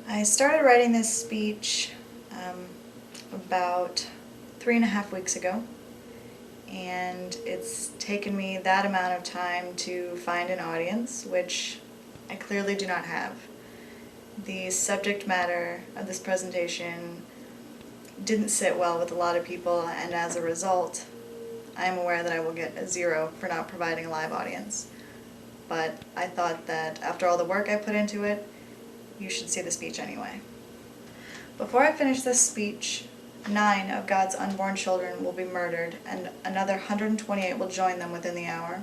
I started writing this speech about 3.5 weeks ago, and it's taken me that amount of time to find an audience, which I clearly do not have. The subject matter of this presentation didn't sit well with a lot of people, and as a result, I am aware that I will get a 0 for not providing a live audience. But I thought that after all the work I put into it, you should see the speech anyway. Before I finish this speech, 9 of God's unborn children will be murdered, and another 128 will join them within the hour.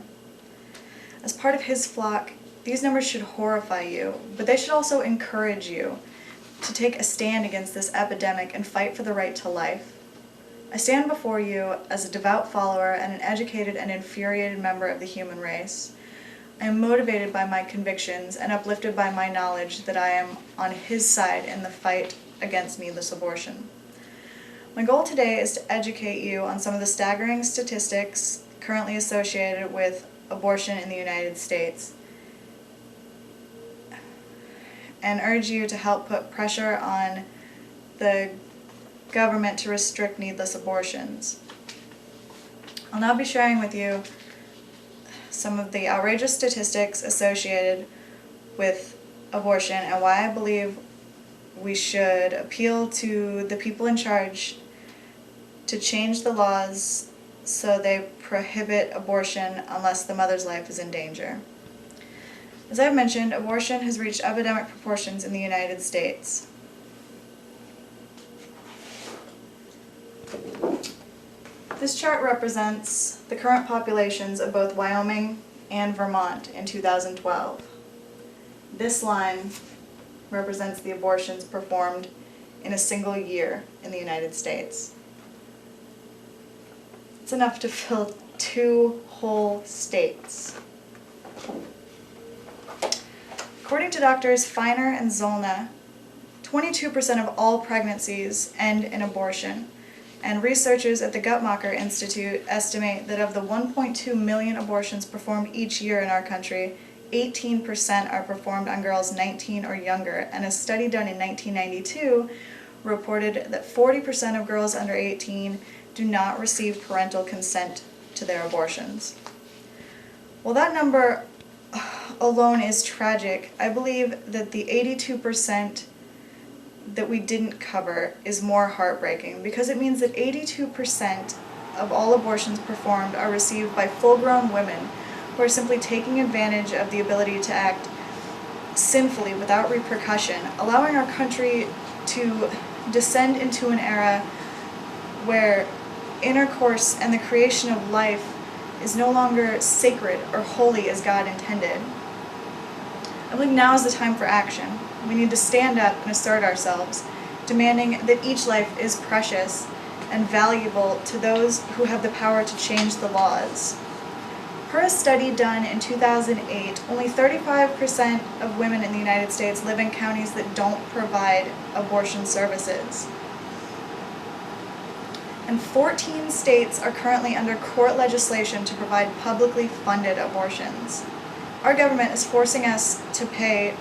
As part of His flock, these numbers should horrify you, but they should also encourage you to take a stand against this epidemic and fight for the right to life. I stand before you as a devout follower and an educated and infuriated member of the human race. I am motivated by my convictions and uplifted by my knowledge that I am on His side in the fight against needless abortion. My goal today is to educate you on some of the staggering statistics currently associated with abortion in the United States, and urge you to help put pressure on the government to restrict needless abortions. I'll now be sharing with you some of the outrageous statistics associated with abortion and why I believe we should appeal to the people in charge to change the laws so they prohibit abortion unless the mother's life is in danger. As I've mentioned, abortion has reached epidemic proportions in the United States. This chart represents the current populations of both Wyoming and Vermont in 2012. This line represents the abortions performed in a single year in the United States. It's enough to fill 2 whole states. According to doctors Feiner and Zollner, 22% of all pregnancies end in abortion, and researchers at the Guttmacher Institute estimate that of the 1.2 million abortions performed each year in our country, 18% are performed on girls 19 or younger, and a study done in 1992 reported that 40% of girls under 18 do not receive parental consent to their abortions. While that number alone is tragic, I believe that the 82% that we didn't cover is more heartbreaking, because it means that 82% of all abortions performed are received by full-grown women who are simply taking advantage of the ability to act sinfully without repercussion, allowing our country to descend into an era where intercourse and the creation of life is no longer sacred or holy as God intended. I believe now is the time for action. We need to stand up and assert ourselves, demanding that each life is precious and valuable to those who have the power to change the laws. Per a study done in 2008, only 35% of women in the United States live in counties that don't provide abortion services. And 14 states are currently under court legislation to provide publicly funded abortions. Our government is forcing us to pay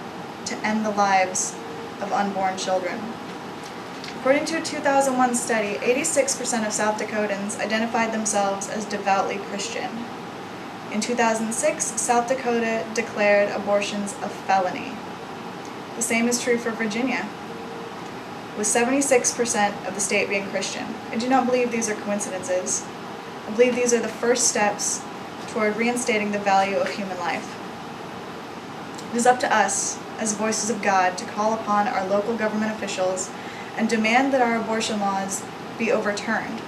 to end the lives of unborn children. According to a 2001 study, 86% of South Dakotans identified themselves as devoutly Christian. In 2006, South Dakota declared abortions a felony. The same is true for Virginia, with 76% of the state being Christian. I do not believe these are coincidences. I believe these are the first steps toward reinstating the value of human life. It is up to us, as voices of God, to call upon our local government officials and demand that our abortion laws be overturned.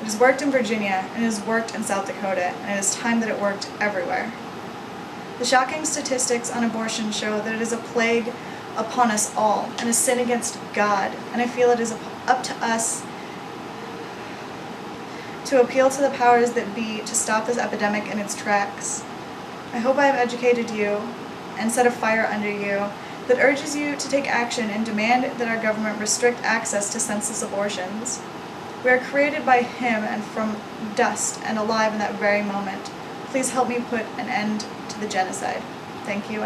It has worked in Virginia, and it has worked in South Dakota, and it is time that it worked everywhere. The shocking statistics on abortion show that it is a plague upon us all, and a sin against God, and I feel it is up to us to appeal to the powers that be to stop this epidemic in its tracks. I hope I have educated you and set a fire under you that urges you to take action and demand that our government restrict access to senseless abortions. We are created by Him and from dust and alive in that very moment. Please help me put an end to the genocide. Thank you.